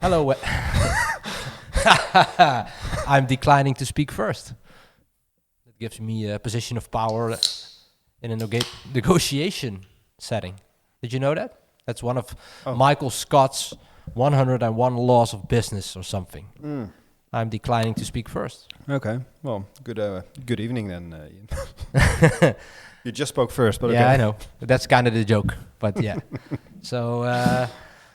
Hello. I'm declining to speak first. It gives me a position of power in a negotiation setting. Did you know that? That's one of Michael Scott's 101 laws of business or something. I'm declining to speak first. Okay. Well, good evening then, Ian. You just spoke first, but yeah, okay. I know. That's kind of the joke, but yeah. So,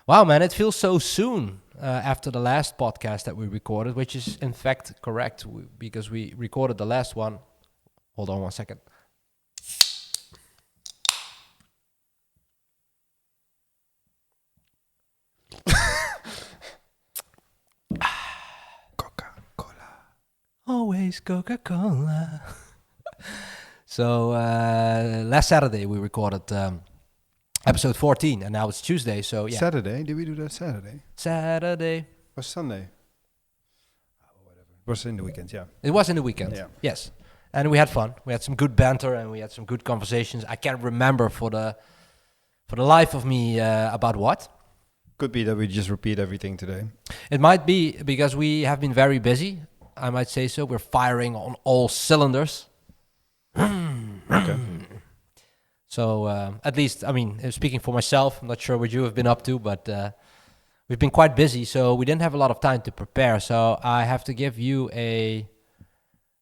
wow, man, it feels so soon after the last podcast that we recorded, which is in fact correct because we recorded the last one. Hold on one second. Coca-Cola. Always Coca-Cola. So last Saturday we recorded episode 14, and now it's Tuesday. So yeah, Saturday? Did we do that Saturday? Saturday. Was Sunday? Oh, whatever. It was in the weekend, yeah. It was in the weekend. Yeah. Yes, and we had fun. We had some good banter, and we had some good conversations. I can't remember for the life of me about what. Could be that we just repeat everything today. It might be because we have been very busy. I might say so. We're firing on all cylinders. Okay. So at least, I mean, speaking for myself, I'm not sure what you have been up to, but we've been quite busy, so we didn't have a lot of time to prepare. So I have to give you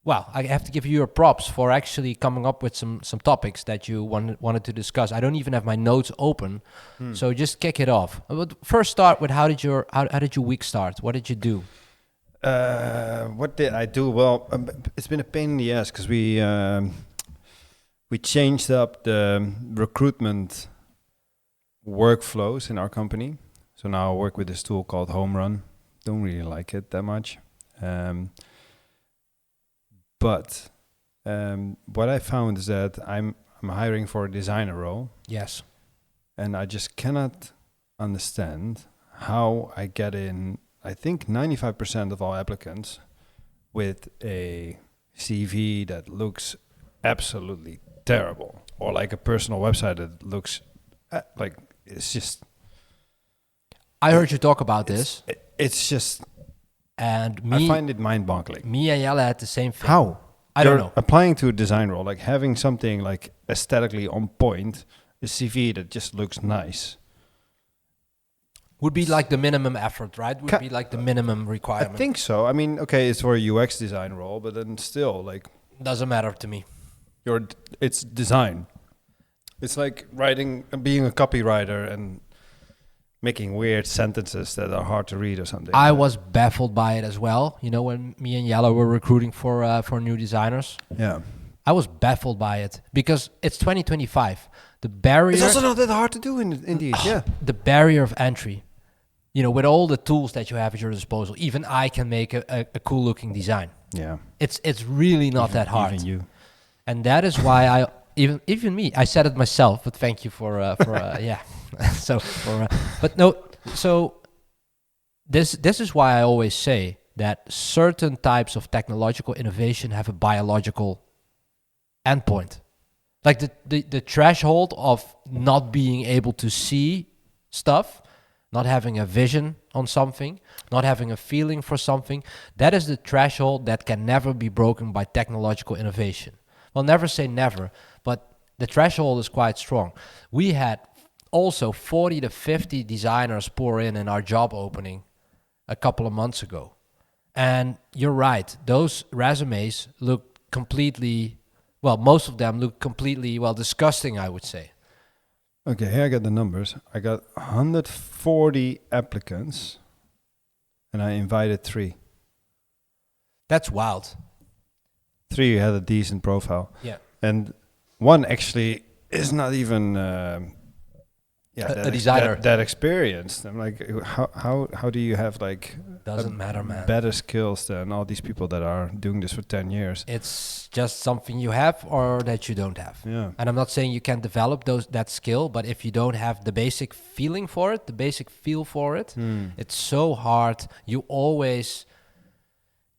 your props for actually coming up with some topics that you wanted to discuss. I don't even have my notes open, so just kick it off. But first, start with how did your week start? What did you do? What did I do? Well, it's been a pain in the ass because we changed up the recruitment workflows in our company. So now I work with this tool called Home Run. Don't really like it that much. But what I found is that I'm hiring for a designer role. Yes. And I just cannot understand how I get in, I think 95% of all applicants with a CV that looks absolutely terrible, or like a personal website that looks like it's just. I heard you talk about this. It's just, and I find it mind-boggling. Me and Jelle had the same thing. How? I don't know. Applying to a design role, like having something like aesthetically on point, a CV that just looks nice. Would be like the minimum effort, right? Would be like the minimum requirement. I think so. I mean, okay, it's for a UX design role, but then still, like, doesn't matter to me. It's design. It's like being a copywriter and making weird sentences that are hard to read or something. I was baffled by it as well. You know, when me and Jelle were recruiting for new designers. Yeah. I was baffled by it because it's 2025. The barrier. It's also not that hard to do, indeed. Yeah. The barrier of entry. You know, with all the tools that you have at your disposal, even I can make a cool looking design. Yeah. It's really not that hard. Even you. And that is why I even me, I said it myself, but thank you for yeah. So but no, so this is why I always say that certain types of technological innovation have a biological endpoint. Like the threshold of not being able to see stuff, not having a vision on something, not having a feeling for something, that is the threshold that can never be broken by technological innovation. Well, never say never, but the threshold is quite strong. We had also 40 to 50 designers pour in our job opening a couple of months ago. And you're right, those resumes look completely, well, most of them look completely, well, disgusting, I would say. Okay, here I got the numbers. I got 140 applicants, and I invited 3. That's wild. 3 had a decent profile. Yeah. And one actually is not even a designer that experienced. I'm like, how do you have like doesn't matter, man. Better skills than all these people that are doing this for 10 years? It's just something you have or that you don't have. Yeah. And I'm not saying you can develop that skill, but if you don't have the basic feeling for it, the basic feel for it, it's so hard.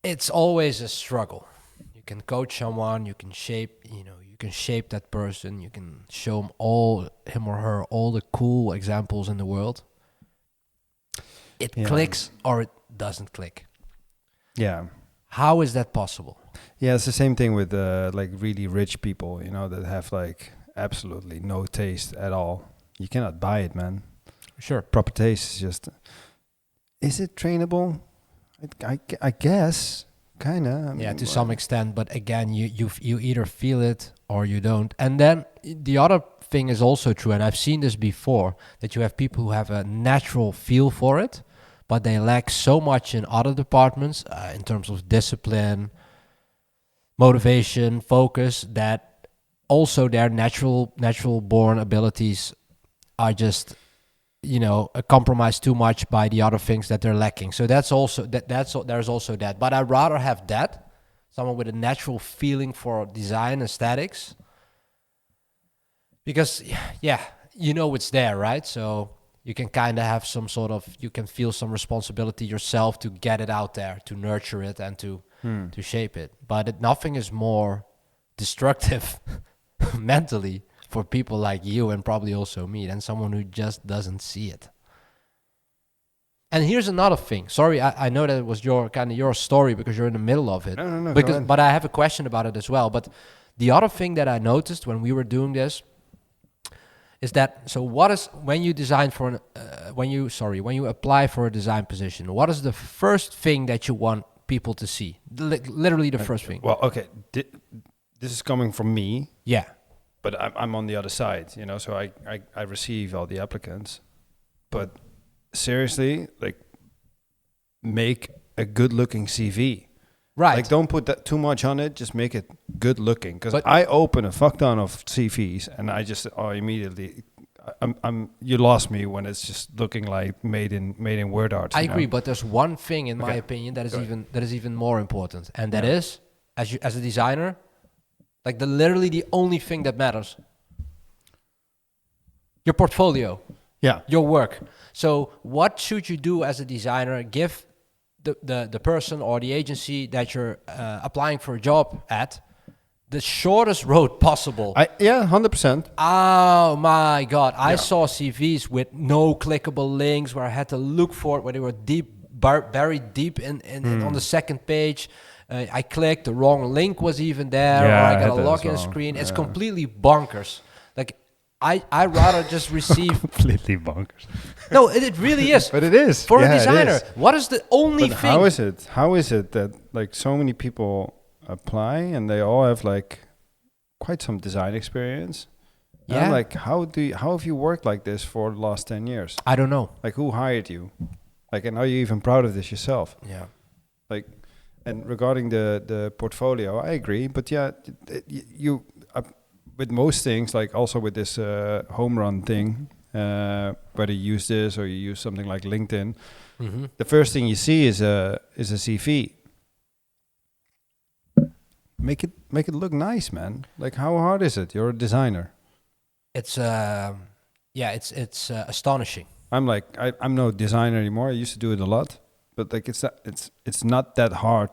It's always a struggle. You can coach someone, you can shape that person, you can show him or her all the cool examples in the world. It Yeah. clicks or it doesn't click. Yeah. How is that possible? Yeah, it's the same thing with like really rich people, you know, that have like absolutely no taste at all. You cannot buy it, man. Sure. Proper taste is just. Is it trainable? I guess, kinda. Yeah, to some extent, but again, you either feel it or you don't. And then the other thing is also true, and I've seen this before, that you have people who have a natural feel for it, but they lack so much in other departments in terms of discipline, motivation, focus, that also their natural born abilities are just compromised too much by the other things that they're lacking. So that's also there's also that. But I'd rather have that, someone with a natural feeling for design aesthetics, because it's there, right? So you can kind of have you can feel some responsibility yourself to get it out there, to nurture it and to shape it. But nothing is more destructive mentally for people like you and probably also me than someone who just doesn't see it. And here's another thing. Sorry, I know that it was your story because you're in the middle of it. No. But I have a question about it as well. But the other thing that I noticed when we were doing this is that, so what is, when you design for when you apply for a design position, what is the first thing that you want people to see? Literally the first thing. Well, okay, this is coming from me. Yeah. But I'm on the other side, you know, so I receive all the applicants. But seriously, like, make a good-looking CV. Right. Like, don't put that too much on it. Just make it good-looking. Because I open a fuck ton of CVs, and I just immediately, you lost me when it's just looking like made in word art. I agree, but there's one thing, in my opinion, that is even more important, and that is, as a designer, like literally the only thing that matters. Your portfolio. Yeah. Your work. So what should you do as a designer? Give the person or the agency that you're applying for a job at the shortest road possible. 100%. Oh my God. I saw CVs with no clickable links where I had to look for it, where they were buried deep in on the second page. I clicked, the wrong link was even there, or I got a login screen. It's completely bonkers. Like, I rather just receive... Completely bonkers. No, it really is. But it is. For a designer, what is the only thing... How is it that, like, so many people apply and they all have, like, quite some design experience? Yeah. And I'm like, how have you worked like this for the last 10 years? I don't know. Like, who hired you? Like, and are you even proud of this yourself? Yeah. Like... And regarding the portfolio, I agree. But yeah, you with most things, like also with this home run thing, whether you use this or you use something like LinkedIn, the first thing you see is a CV. Make it look nice, man. Like, how hard is it? You're a designer. It's it's astonishing. I'm like, I'm no designer anymore. I used to do it a lot. But like it's not that hard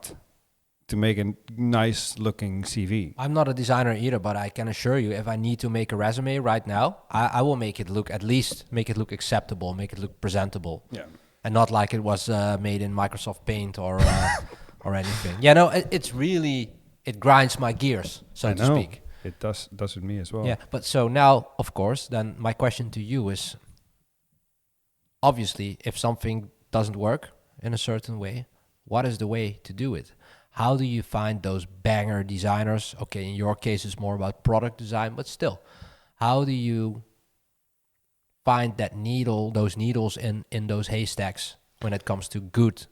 to make a nice looking CV. I'm not a designer either, but I can assure you, if I need to make a resume right now, I will make it look acceptable, make it look presentable. Yeah. And not like it was made in Microsoft Paint or anything. Yeah, no, it's really, it grinds my gears, so to speak. It does with me as well. Yeah, but so now, of course, then my question to you is, obviously, if something doesn't work in a certain way, what is the way to do it? How do you find those banger designers? Okay, in your case, it's more about product design, but still, how do you find those needles in those haystacks when it comes to good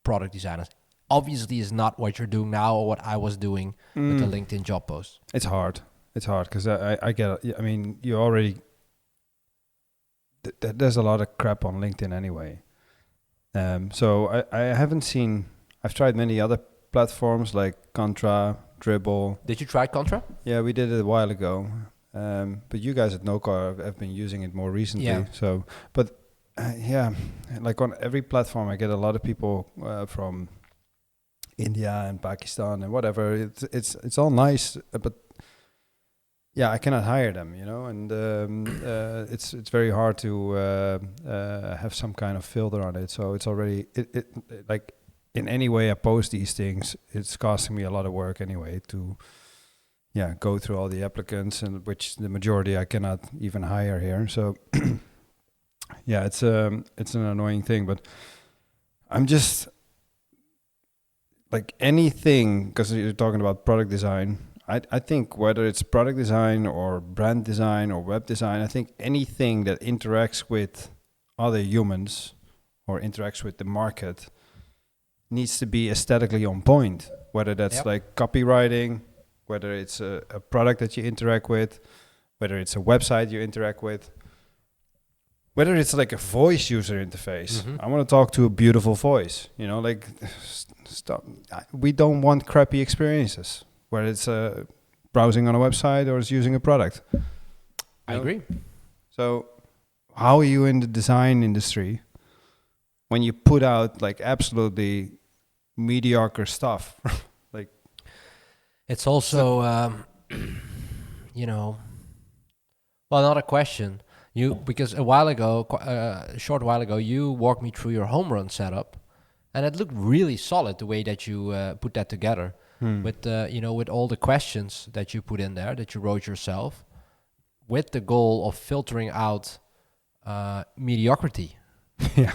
product designers? Obviously, is not what you're doing now or what I was doing with the LinkedIn job post. It's hard because I get it. I mean, you already there's a lot of crap on LinkedIn anyway. So I haven't seen. I've tried many other platforms like Contra, Dribble. Did you try Contra? Yeah, we did it a while ago. But you guys at Noco have been using it more recently. Yeah. So, but like on every platform, I get a lot of people from India and Pakistan and whatever. It's all nice, but I cannot hire them, and it's very hard to have some kind of filter on it. So it's already like in any way I post these things, it's costing me a lot of work anyway to go through all the applicants, and which the majority I cannot even hire here. So it's an annoying thing, but I'm just like anything, because you're talking about product design. I think whether it's product design or brand design or web design, I think anything that interacts with other humans or interacts with the market needs to be aesthetically on point, whether that's like copywriting, whether it's a product that you interact with, whether it's a website you interact with, whether it's like a voice user interface. I want to talk to a beautiful voice, like stop. We don't want crappy experiences, whether it's browsing on a website or it's using a product. I agree. So how are you in the design industry when you put out like absolutely mediocre stuff? Like, it's also, well, not a question. Because a short while ago, you walked me through your home run setup, and it looked really solid the way that you put that together. With with all the questions that you put in there that you wrote yourself, with the goal of filtering out mediocrity.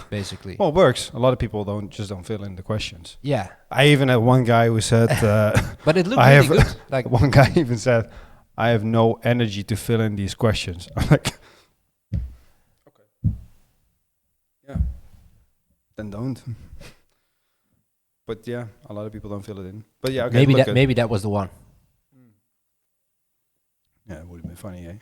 Basically. Well, it works. A lot of people don't fill in the questions. Yeah. I even had one guy who said, but it looked really good. Like one guy even said, I have no energy to fill in these questions. I'm like, okay, then don't. But a lot of people don't fill it in. But okay. Maybe that was the one. Yeah, it would have been funny, eh?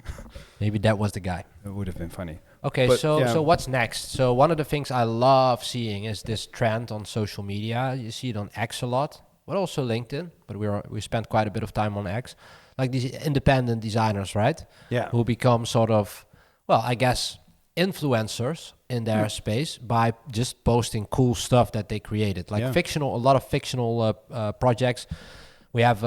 Maybe that was the guy. It would have been funny. Okay, so what's next? So one of the things I love seeing is this trend on social media. You see it on X a lot, but also LinkedIn. But we spent quite a bit of time on X, like these independent designers, right? Yeah. Who become sort of, well, I guess, influencers in their space by just posting cool stuff that they created, like a lot of fictional projects. We have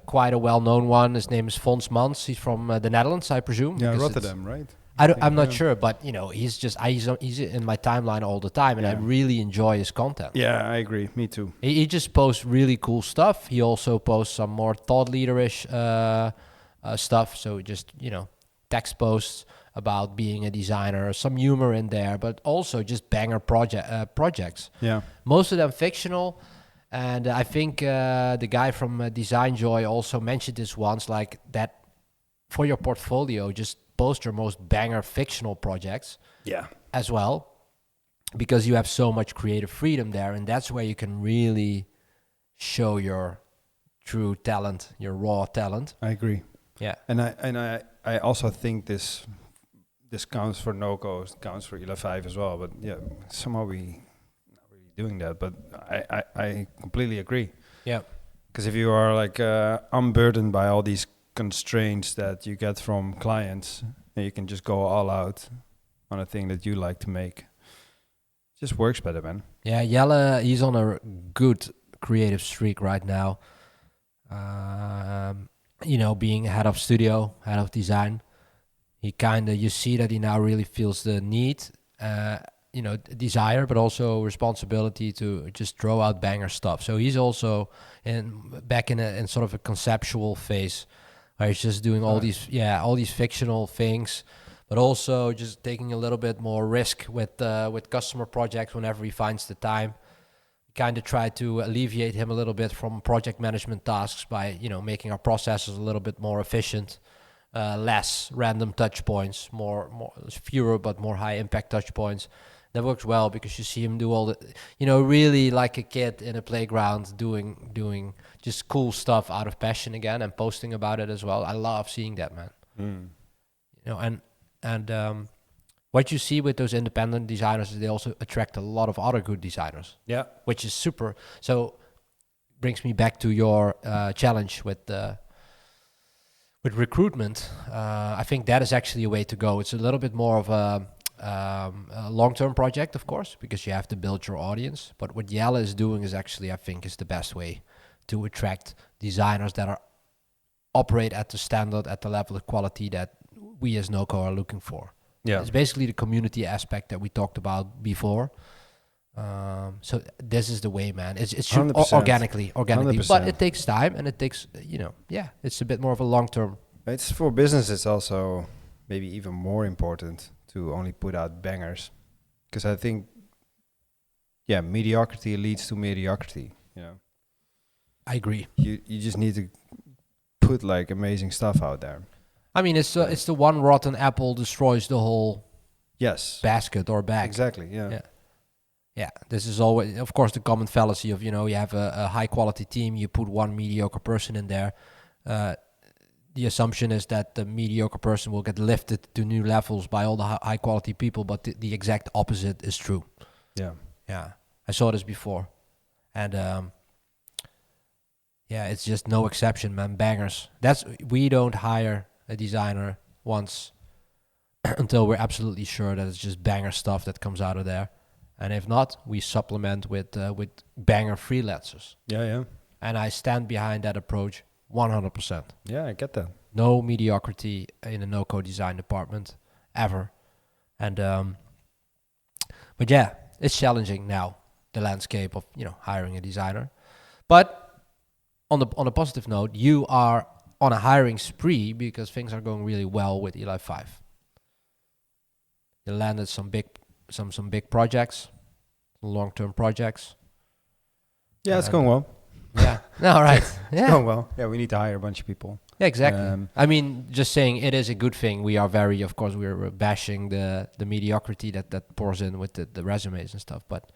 quite a well-known one. His name is Fons Mans. He's from the Netherlands, I presume. Yeah, Rotterdam, right? I'm not sure, but he's in my timeline all the time, and I really enjoy his content. Yeah, I agree. Me too. He just posts really cool stuff. He also posts some more thought leaderish stuff. So just text posts about being a designer, some humor in there, but also just banger projects. Yeah, most of them fictional. And I think the guy from Design Joy also mentioned this once, like that for your portfolio, just post your most banger fictional projects as well, because you have so much creative freedom there, and that's where you can really show your true talent, your raw talent. I agree. Yeah. And I also think this counts for Noco, counts for Ila5 as well, but somehow we doing that, but I completely agree. Yeah, because if you are like unburdened by all these constraints that you get from clients, and you can just go all out on a thing that you like to make, it just works better, man. Yeah, Jelle, he's on a good creative streak right now. Being head of studio, head of design, you see that he now really feels the need, desire, but also responsibility to just throw out banger stuff. So he's also back in sort of a conceptual phase where he's just doing all these fictional things, but also just taking a little bit more risk with customer projects whenever he finds the time. Kind of try to alleviate him a little bit from project management tasks by making our processes a little bit more efficient. Less random touch points, more fewer but more high impact touch points. That works well because you see him do all the, really like a kid in a playground doing just cool stuff out of passion again and posting about it as well. I love seeing that, man. And what you see with those independent designers is they also attract a lot of other good designers. Yeah, which is super. So brings me back to your challenge with recruitment. I think that is actually a way to go. It's a little bit more of a long-term project, of course, because you have to build your audience. But what Jelle is doing is actually, I think, is the best way to attract designers that are operate at the standard, at the level of quality that we as Noco are looking for. Yeah. It's basically the community aspect that we talked about before. So this is the way, man. It should 100%. organically, 100%. but it takes time, and it takes, it's a bit more of a long-term. It's for business. It's also maybe even more important to only put out bangers, because I think, mediocrity leads to mediocrity. I agree. You just need to put like amazing stuff out there. I mean, it's the one rotten apple destroys the whole basket or bag. Exactly. Yeah. Yeah, this is always, of course, the common fallacy of, you have a high-quality team, you put one mediocre person in there. The assumption is that the mediocre person will get lifted to new levels by all the high-quality people, but the exact opposite is true. Yeah. Yeah, I saw this before. And, it's just no exception, man. Bangers. We don't hire a designer once until we're absolutely sure that it's just banger stuff that comes out of there. And if not, we supplement with banger freelancers. Yeah. And I stand behind that approach 100%. Yeah, I get that. No mediocrity in a no-code design department ever. And but yeah, it's challenging now, the landscape of hiring a designer. But on a positive note, you are on a hiring spree because things are going really well with Eli 5. You landed some big projects, long-term projects. Yeah, it's going well. Yeah. No, right. It's going well. Yeah, we need to hire a bunch of people. Yeah, exactly. I mean, just saying it is a good thing. We are of course, we're bashing the mediocrity that pours in with the resumes and stuff. But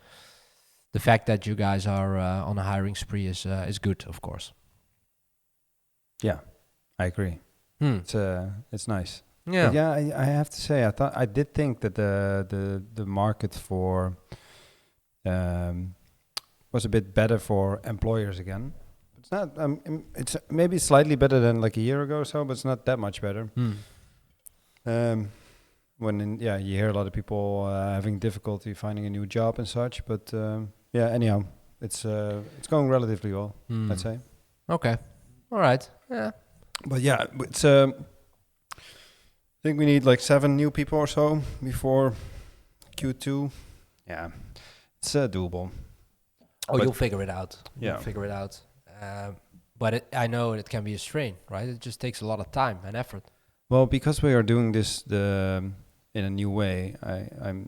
the fact that you guys are on a hiring spree is good, of course. Yeah, I agree. It's nice. Yeah. But yeah, I have to say, I did think that the market for was a bit better for employers again. It's not. It's maybe slightly better than like a year ago or so, but it's not that much better. You hear a lot of people having difficulty finding a new job and such. But anyhow, it's going relatively well. I'd say. Okay. All right. Yeah. But yeah, it's. I think we need like 7 new people or so before Q2. Yeah, it's doable. Oh, you'll figure it out. Yeah. You'll figure it out. But I know it can be a strain, right? It just takes a lot of time and effort. Well, because we are doing this in a new way, I'm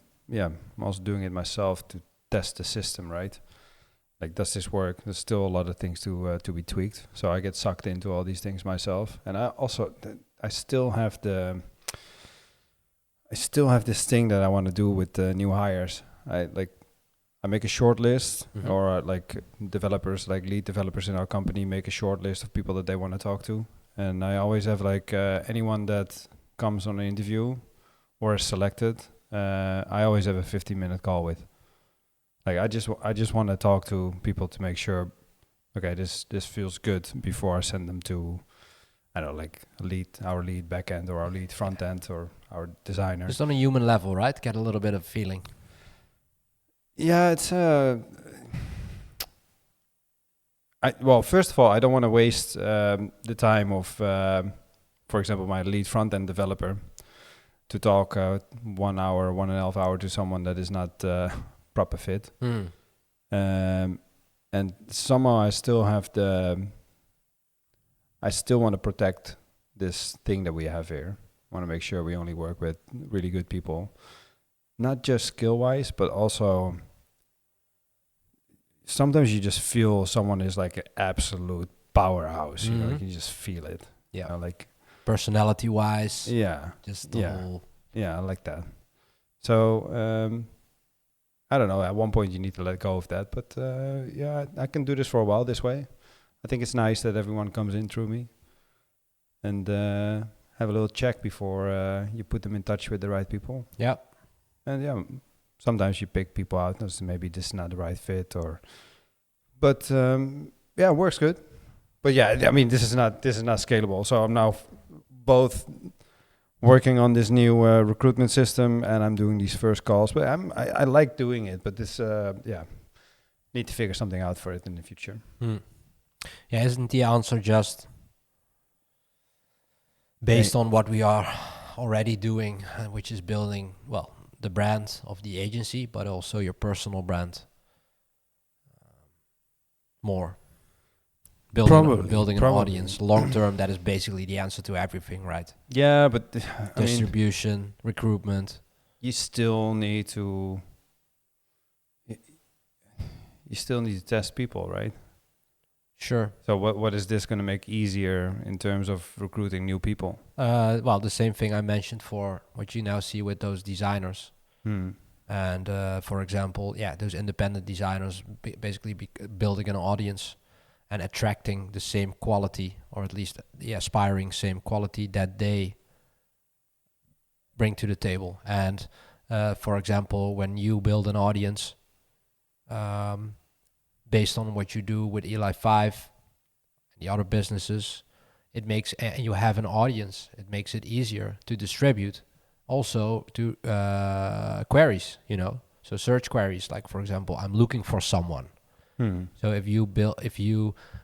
also doing it myself to test the system, right? Like, does this work? There's still a lot of things to be tweaked. So I get sucked into all these things myself. And I still have this thing that I want to do with the new hires. I make a short list, or like developers, like lead developers in our company make a short list of people that they want to talk to. And I always have like anyone that comes on an interview or is selected, I always have a 15-minute call with. Like I just want to talk to people to make sure, okay, this feels good before I send them to, I don't know, like our lead backend or our lead front end or our designer. Just on a human level, right? Get a little bit of feeling. Yeah, it's first of all, I don't want to waste the time of, for example, my lead front end developer to talk 1 hour, 1.5 hour to someone that is not proper fit. And somehow I still want to protect this thing that we have here. I want to make sure we only work with really good people, not just skill wise, but also sometimes you just feel someone is like an absolute powerhouse. You know, you can just feel it. Yeah, you know, like personality wise. Yeah, just the whole. Yeah, I like that. So I don't know. At one point, you need to let go of that. But I can do this for a while this way. I think it's nice that everyone comes in through me, and have a little check before you put them in touch with the right people. Yeah, and sometimes you pick people out. Maybe this is not the right fit, but it works good. But yeah, I mean, this is not scalable. So I'm now both working on this new recruitment system, and I'm doing these first calls. But I like doing it, but this need to figure something out for it in the future. Yeah, isn't the answer just based on what we are already doing, which is building, well, the brand of the agency, but also your personal brand more. Building an audience long term, that is basically the answer to everything, right? Yeah, but Distribution, recruitment. You still need to test people, right? Sure. So what is this going to make easier in terms of recruiting new people? Well, the same thing I mentioned for what you now see with those designers. And for example, those independent designers basically building an audience and attracting the same quality, or at least the aspiring same quality that they bring to the table. And for example, when you build an audience based on what you do with Eli 5 and the other businesses, it makes, and you have an audience, it makes it easier to distribute also to queries, so search queries, like for example, I'm looking for someone. So if you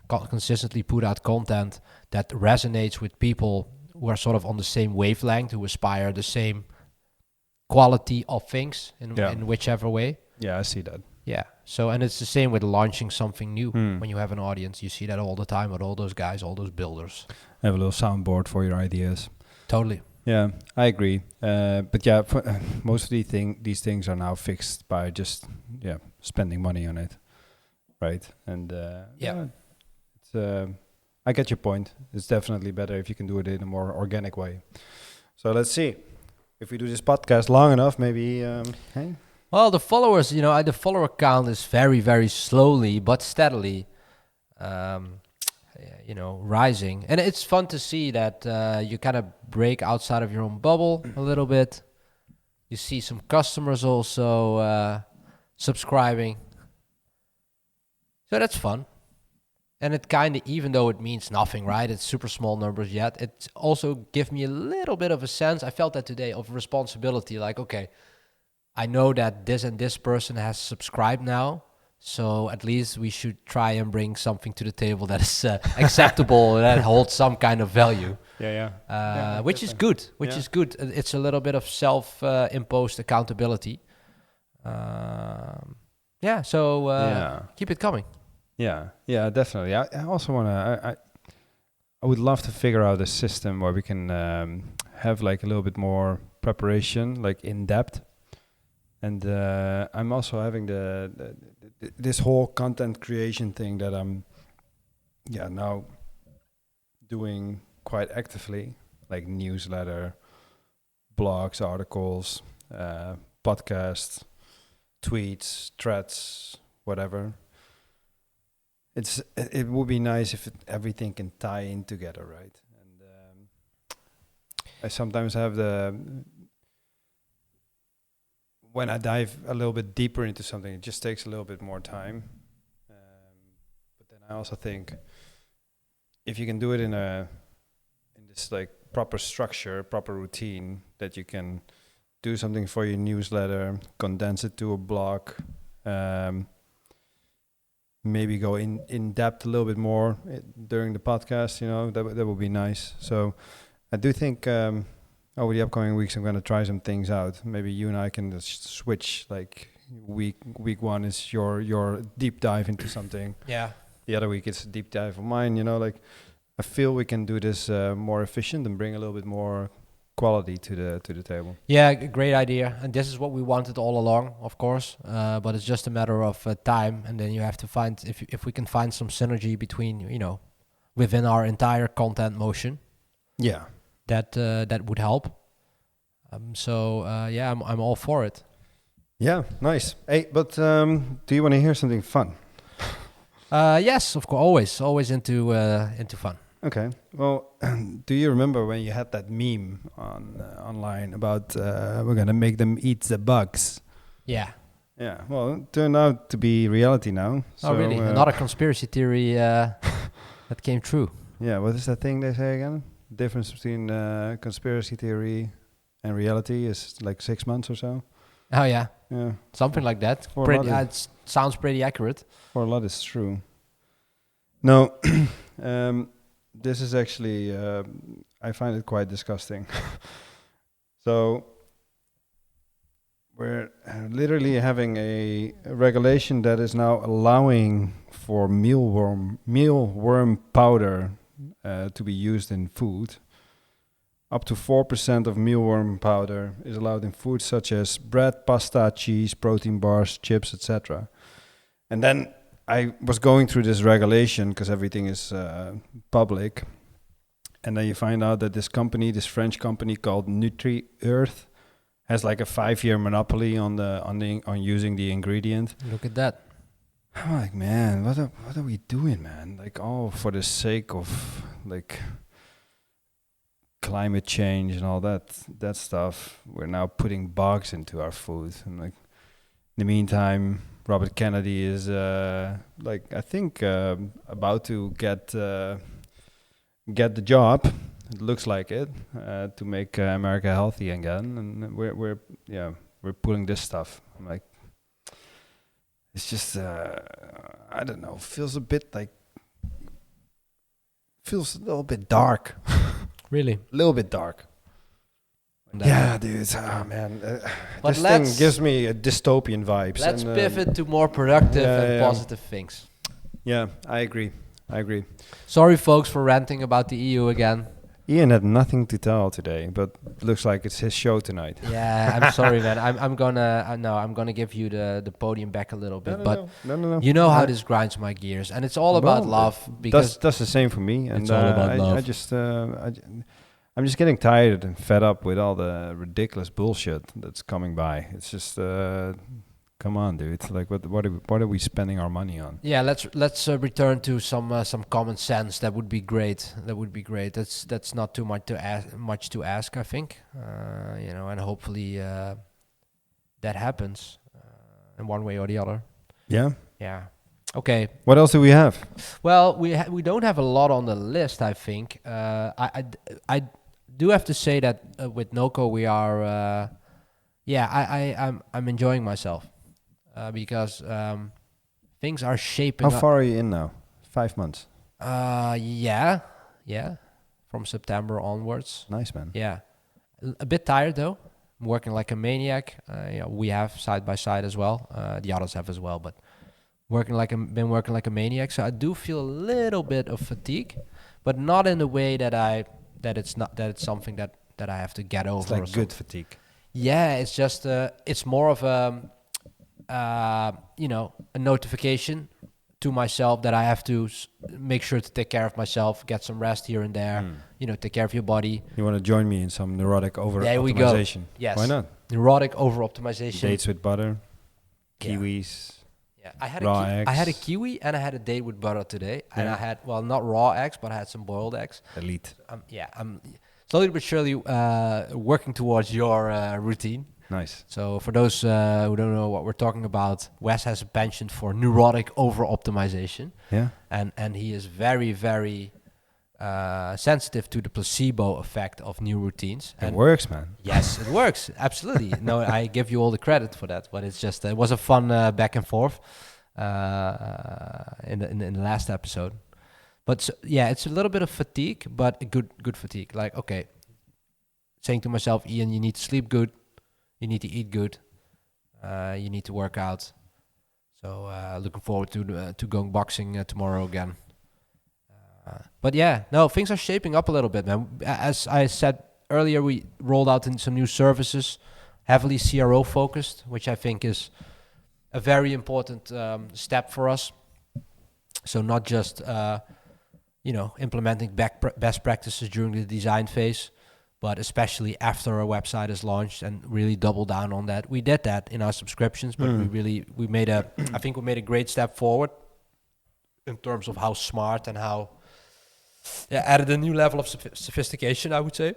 consistently put out content that resonates with people who are sort of on the same wavelength, who aspire the same quality of things in whichever way. Yeah, I see that. Yeah. So, and it's the same with launching something new. When you have an audience, you see that all the time with all those guys, all those builders. Have a little soundboard for your ideas. Totally. Yeah, I agree. But yeah, most of these things are now fixed by just spending money on it, right? And it's I get your point. It's definitely better if you can do it in a more organic way. So let's see if we do this podcast long enough. Maybe. Hey. Well, the followers, the follower count is very, very slowly but steadily, rising. And it's fun to see that you kind of break outside of your own bubble a little bit. You see some customers also subscribing. So that's fun. And it kind of, even though it means nothing, right? It's super small numbers yet. It also gives me a little bit of a sense, I felt that today, of responsibility. Like, okay, I know that this and this person has subscribed now, so at least we should try and bring something to the table that is acceptable, that holds some kind of value. Which is good. Is good. It's a little bit of self-imposed accountability. Keep it coming. Yeah, definitely. I also want to. I would love to figure out a system where we can have like a little bit more preparation, like in depth. And I'm also having this whole content creation thing that I'm now doing quite actively, like newsletter, blogs, articles, podcasts, tweets, threads, whatever. It would be nice if everything can tie in together, right? And I sometimes have when I dive a little bit deeper into something, it just takes a little bit more time. But then I also think if you can do it in this like proper structure, proper routine, that you can do something for your newsletter, condense it to a blog, maybe go in depth a little bit more during the podcast, that would be nice. So I do think over the upcoming weeks, I'm going to try some things out. Maybe you and I can just switch. Like week one is your deep dive into something. Yeah. The other week it's a deep dive of mine. Like I feel we can do this more efficient and bring a little bit more quality to the table. Yeah, great idea. And this is what we wanted all along, of course. But it's just a matter of time. And then you have to find if we can find some synergy between within our entire content motion. Yeah. That would help. I'm all for it. Yeah, nice. Hey, but do you want to hear something fun? Yes, of course. Always into fun. Okay. Well, do you remember when you had that meme online about we're gonna make them eat the bugs? Yeah. Yeah. Well, it turned out to be reality now. Oh, really? Another conspiracy theory that came true. Yeah. What is that thing they say again? The difference between conspiracy theory and reality is like 6 months or so. Oh yeah. Yeah. Something like that. It sounds pretty accurate. For a lot, it's true. No, this is actually, I find it quite disgusting. So we're literally having a regulation that is now allowing for mealworm powder to be used in food. Up to 4% of mealworm powder is allowed in food such as bread, pasta, cheese, protein bars, chips, etc. And then I was going through this regulation because everything is public. And then you find out that this company, this French company called Nutri-Earth, has like a 5-year monopoly on using the ingredient. Look at that. I'm like, man, what are we doing, man? Like, all for the sake of like climate change and all that stuff. We're now putting bugs into our food. And like, in the meantime, Robert Kennedy is like, I think about to get the job. It looks like it, to make America healthy again, and we're pulling this stuff. I'm like, it's just I don't know. Feels a little bit dark. Really, A little bit dark. Yeah, dude. Oh man, But this thing let's- gives me a dystopian vibes. let's and, pivot to more productive and yeah. positive things. Yeah, I agree. Sorry, folks, for ranting about the EU again. Ian had nothing to tell today, but looks like it's his show tonight. Yeah, I'm sorry, man. I'm gonna give you the podium back a little bit, but No. you know how this grinds my gears, and it's all about Well, love because That's the same for me, and It's all about love. I'm just getting tired and fed up with all the ridiculous bullshit that's coming by. It's just come on, dude. Like, what are we spending our money on? yeah, let's return to some common sense. That would be great. That's not too much to ask. I think, and hopefully that happens in one way or the other. Yeah. Yeah. Okay. What else do we have? Well, we don't have a lot on the list. I think. I do have to say that with Noco we are. I'm enjoying myself because things are shaping. How far are you in now? 5 months. Yeah. From September onwards. Nice, man. Yeah. A bit tired though. I'm working like a maniac. We have side by side as well. The others have as well, but been working like a maniac. So I do feel a little bit of fatigue, but not in the way that it's something that I have to get over. It's like or good something. fatigue. Yeah, it's just it's more of a notification to myself that I have to make sure to take care of myself, get some rest here and there. Take care of your body. You want to join me in some neurotic There we go. optimization? Yes. Why not? Neurotic over optimization. Dates with butter, Yeah. kiwis. Yeah, I had Raw I had a eggs. kiwi and I had a date with butter today, and Yeah. I had not raw eggs, but I had some boiled eggs. Elite. I'm slowly but surely working towards your routine. Nice. So for those who don't know what we're talking about, Wes has a penchant for neurotic over optimization, Yeah. and he is very, very sensitive to the placebo effect of new routines. It And works, man. yes, it works. Absolutely. No, I give you all the credit for that. But it's just, it was a fun back and forth in the last episode. But it's a little bit of fatigue, but a good fatigue. Like, okay, saying to myself, Ian, you need to sleep good. You need to eat good. You need to work out. So looking forward to going boxing tomorrow again. But yeah, no, things are shaping up a little bit, man. As I said earlier, we rolled out some new services, heavily CRO focused, which I think is a very important step for us. So not just implementing best practices during the design phase, but especially after our website is launched, and really double down on that. We did that in our subscriptions, but we made a great step forward in terms of how smart and how added a new level of sophistication, I would say.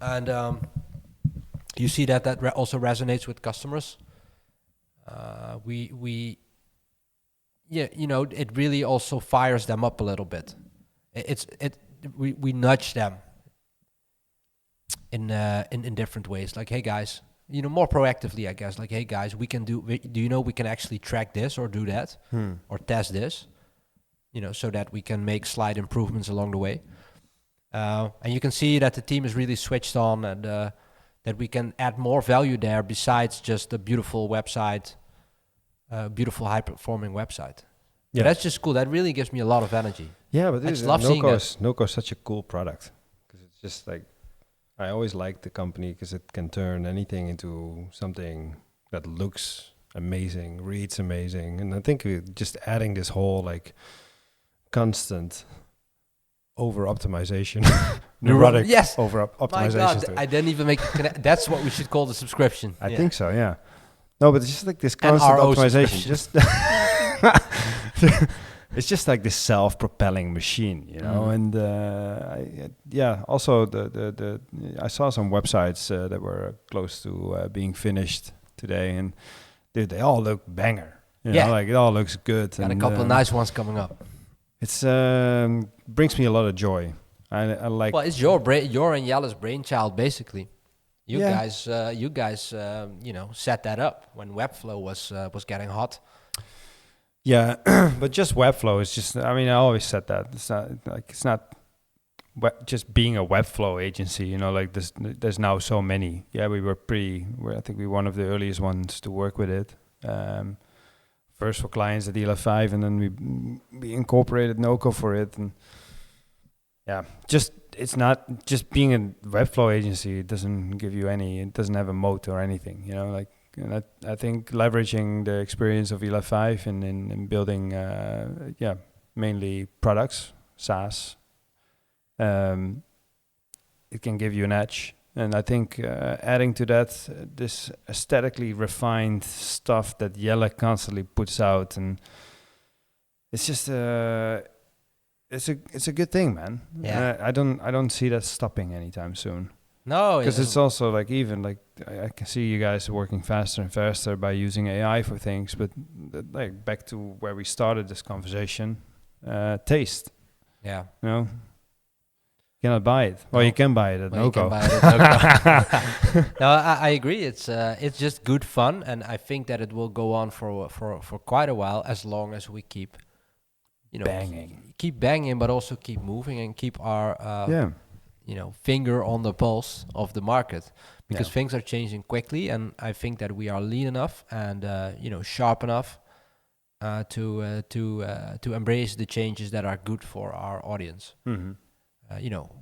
And you see that also resonates with customers. It really also fires them up a little bit. We nudge them in different ways. Like, hey guys, more proactively, I guess. Like, hey guys, we can do you can actually track this or do that or test this. so that we can make slight improvements along the way. And you can see that the team is really switched on, and that we can add more value there besides just a beautiful website, beautiful high-performing website. Yeah, that's just cool. That really gives me a lot of energy. Yeah, but I just love seeing that. Noco is such a cool product because it's just like, I always like the company because it can turn anything into something that looks amazing, reads amazing, and I think just adding this whole like constant over optimization, neurotic over optimization. My God, I didn't even make the connect. That's what we should call the subscription. I think so. Yeah. No, but it's just like this constant optimization. Just it's just like this self-propelling machine, And also the I saw some websites that were close to being finished today, and dude, they all look banger. Like it all looks good. Got a couple of nice ones coming up. It's brings me a lot of joy. I like. Well, it's your and Jelle's brainchild, basically. You guys, set that up when Webflow was getting hot. Yeah, but just Webflow is just. I mean, I always said that it's not just being a Webflow agency. Like there's now so many. Yeah, I think we were one of the earliest ones to work with it. First for clients at ELF5, and then we incorporated Noco for it, and it's not just being a Webflow agency. It doesn't give you it doesn't have a moat or anything, And I think leveraging the experience of ELF5 in building, mainly products, SaaS, it can give you an edge. And I think adding to that, this aesthetically refined stuff that Jelle constantly puts out, and it's just it's a good thing, man. Yeah. I don't see that stopping anytime soon. No, because it's also like I can see you guys working faster and faster by using AI for things, but like back to where we started this conversation, taste. Yeah. You cannot buy it. Well, you can buy it at Noco. You can buy it at Noco. No, I agree. It's just good fun, and I think that it will go on for quite a while as long as we keep, banging, but also keep moving and keep our finger on the pulse of the market, because things are changing quickly, and I think that we are lean enough and sharp enough to embrace the changes that are good for our audience. Mm-hmm.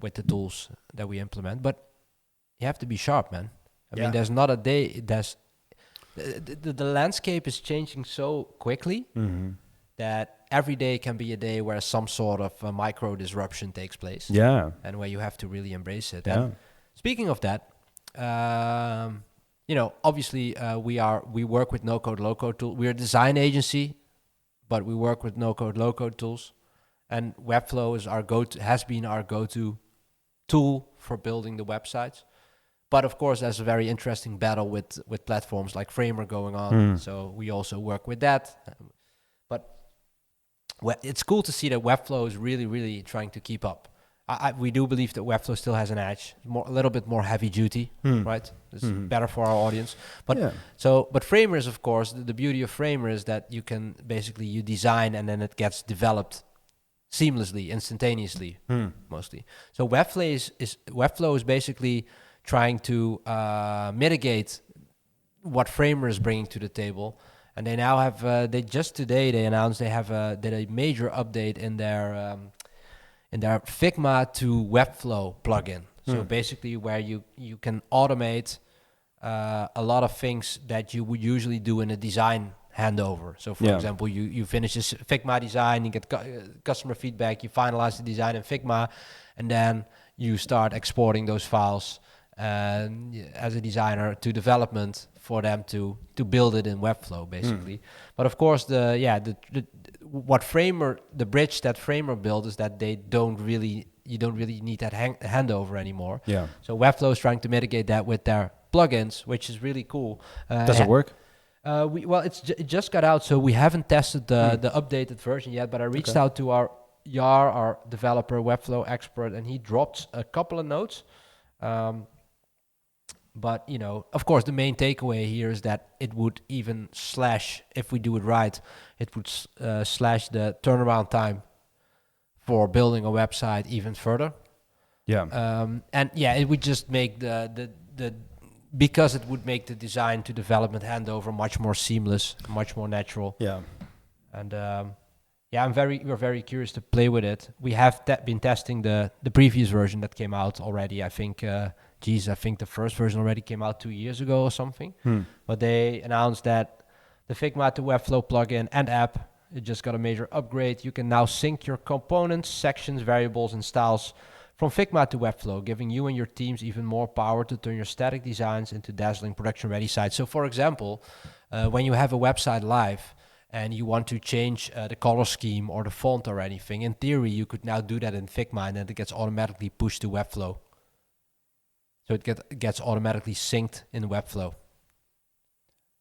With the tools that we implement, but you have to be sharp, man. I mean, there's not a day. The landscape is changing so quickly that every day can be a day where some sort of a micro disruption takes place. Yeah. And where you have to really embrace it. Yeah. And speaking of that, obviously we work with no-code, low-code tool. We're a design agency, but we work with no-code, low-code tools. And Webflow is has been our go-to tool for building the websites. But of course, there's a very interesting battle with platforms like Framer going on. So we also work with that. But it's cool to see that Webflow is really, really trying to keep up. We do believe that Webflow still has an edge, a little bit more heavy duty, right? It's better for our audience. But but Framer is, of course, the beauty of Framer is that you design and then it gets developed seamlessly, instantaneously, mostly. So Webflow is basically trying to mitigate what Framer is bringing to the table, and they now have. They announced they have did a major update in their Figma-to-Webflow plugin. So basically, where you can automate a lot of things that you would usually do in a design handover. So for example, you finish this Figma design, you get customer feedback, you finalize the design in Figma, and then you start exporting those files as a designer to development for them to build it in Webflow, basically. But of course, the bridge that Framer built is that you don't really need that handover anymore. Yeah. So Webflow is trying to mitigate that with their plugins, which is really cool. Does it work? It just got out, so we haven't tested the updated version yet, but I reached out to our developer, Webflow expert, and he dropped a couple of notes. But, of course, the main takeaway here is that it would even if we do it right, it would slash the turnaround time for building a website even further. Yeah. And yeah, it would just make the because it would make the design to development handover much more seamless, much more natural. Yeah. And yeah, we're very curious to play with it. We have been testing the previous version that came out already. I think, I think the first version already came out 2 years ago or something. But they announced that the Figma-to-Webflow plugin and app, it just got a major upgrade. You can now sync your components, sections, variables, and styles from Figma to Webflow, giving you and your teams even more power to turn your static designs into dazzling production-ready sites. So, for example, when you have a website live and you want to change the color scheme or the font or anything, in theory, you could now do that in Figma, and then it gets automatically pushed to Webflow. So it gets automatically synced in Webflow.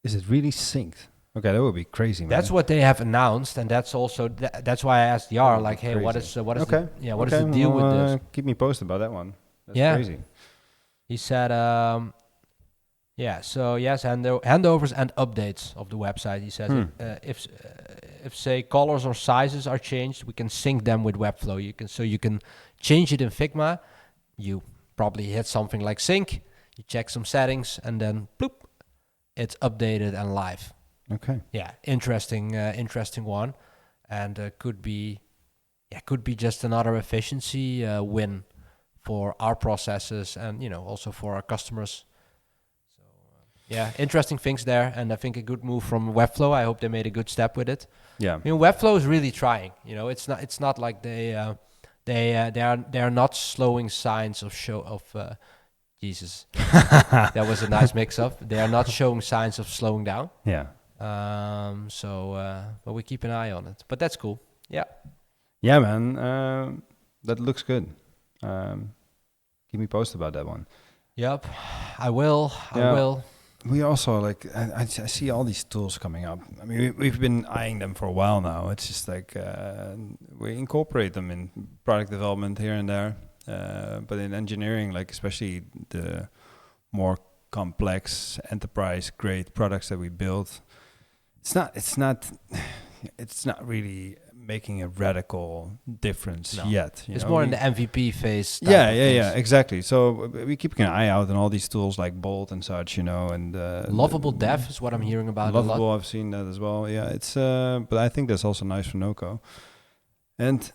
Is it really synced? Okay, that would be crazy, man. That's what they have announced, and that's also that's why I asked Jar, like, hey, what is okay. What is the deal with this? Keep me posted about that one. That's crazy. He said, so yes, handovers and updates of the website. He says if say colors or sizes are changed, we can sync them with Webflow. You can change it in Figma. You probably hit something like sync. You check some settings, and then bloop, it's updated and live. Okay. Yeah, interesting one, and could be just another efficiency win for our processes and also for our customers. So yeah, interesting things there, and I think a good move from Webflow. I hope they made a good step with it. Yeah. I mean, Webflow is really trying. It's not like they are not slowing signs of Jesus. That was a nice mix-up. They are not showing signs of slowing down. Yeah. But we keep an eye on it. But that's cool. Yeah. Yeah, man. That looks good. Keep me posted about that one. Yep. I will. We also I see all these tools coming up. I mean, we've been eyeing them for a while now. It's just like we incorporate them in product development here and there. But in engineering, like especially the more complex enterprise-grade products that we build, it's not really making a radical difference yet. It's more in the MVP phase. Yeah, exactly. So we keep an eye out on all these tools like Bolt and such, and Lovable Dev is what I'm hearing about. Lovable, a lot. I've seen that as well. Yeah, it's but I think that's also nice for Noco, and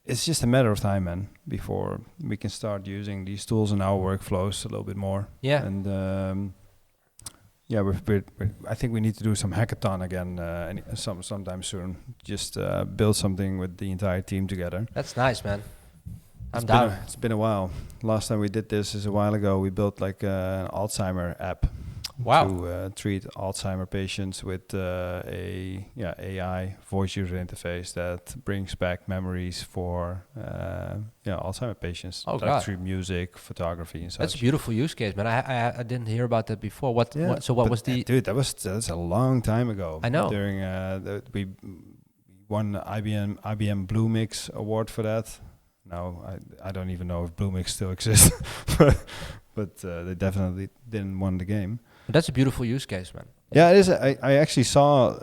it's just a matter of time, man, before we can start using these tools in our workflows a little bit more. Yeah, and I think we need to do some hackathon again sometime soon. Just build something with the entire team together. That's nice, man. I'm down. It's been a while. Last time we did this is a while ago. We built like an Alzheimer app. Wow. To treat Alzheimer patients with AI voice user interface that brings back memories for Alzheimer patients. Oh, God. Through music, photography, and such. That's a beautiful use case, man. I didn't hear about that before. What was the... Dude, that's a long time ago. I know. During we won the IBM Blue Mix award for that. Now I don't even know if Blue Mix still exists, but they definitely didn't win the game. That's a beautiful use case, man. Yeah, it is. I actually saw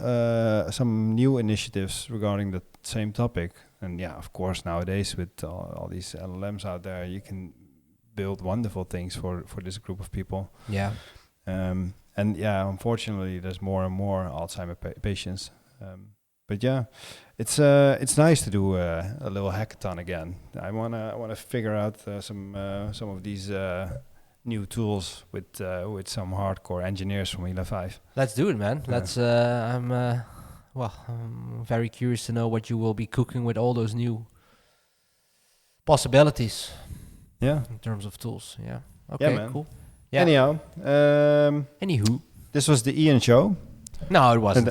some new initiatives regarding the same topic. And yeah, of course, nowadays with all these LLMs out there, you can build wonderful things for this group of people. Yeah. And yeah, unfortunately, there's more and more Alzheimer patients. But yeah, it's nice to do a little hackathon again. I wanna figure out some of these new tools with some hardcore engineers from ELA 5. Let's do it, man. Yeah. I'm very curious to know what you will be cooking with all those new possibilities. Yeah. In terms of tools. Yeah. Okay, man. Cool. Yeah. Anyhow. Anywho. This was the Ian show. No, it wasn't.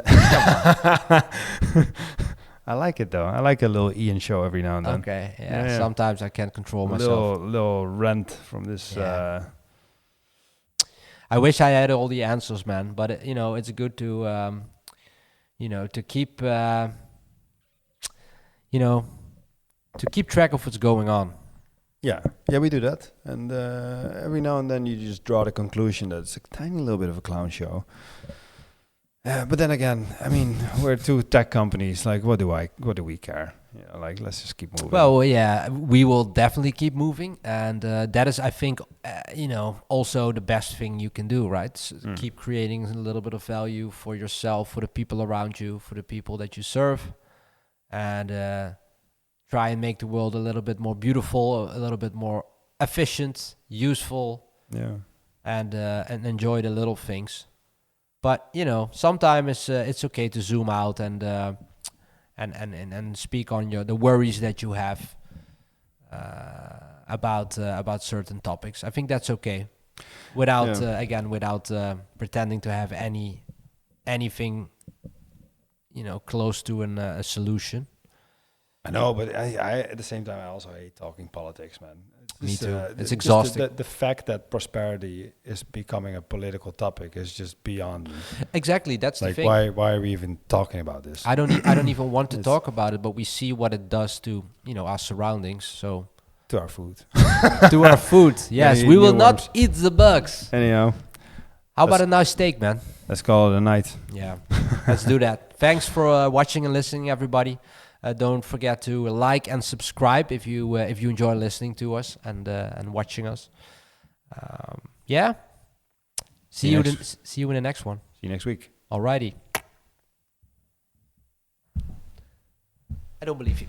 I like it though. I like a little Ian show every now and then. Okay. Yeah. Sometimes I can't control myself. Little rant from this. Yeah. I wish I had all the answers, man. But it's good to to keep to keep track of what's going on. Yeah, we do that, and every now and then you just draw the conclusion that it's a tiny little bit of a clown show. But then again, I mean, we're two tech companies. Like, what do we care? like let's just keep moving. Well, yeah, we will definitely keep moving, and that is, I think, also the best thing you can do, right? Keep creating a little bit of value for yourself, for the people around you, for the people that you serve, and try and make the world a little bit more beautiful, a little bit more efficient, useful, and enjoy the little things. But sometimes it's okay to zoom out and speak on the worries that you have about certain topics. I think that's okay, without pretending to have anything close to a solution. I know, but I at the same time I also hate talking politics, man. Me too. It's exhausting. The fact that prosperity is becoming a political topic is just beyond me. Exactly, that's like the thing. Why are we even talking about this? I don't even want to talk about it, but we see what it does to our surroundings. So to our food. To our food. Yes, we will not eat the bugs. Anyhow, how about a nice steak, man? Let's call it a night. Yeah, let's do that. Thanks for watching and listening, everybody. Don't forget to like and subscribe if you enjoy listening to us and watching us. See you in the next one. See you next week. Alrighty. I don't believe you.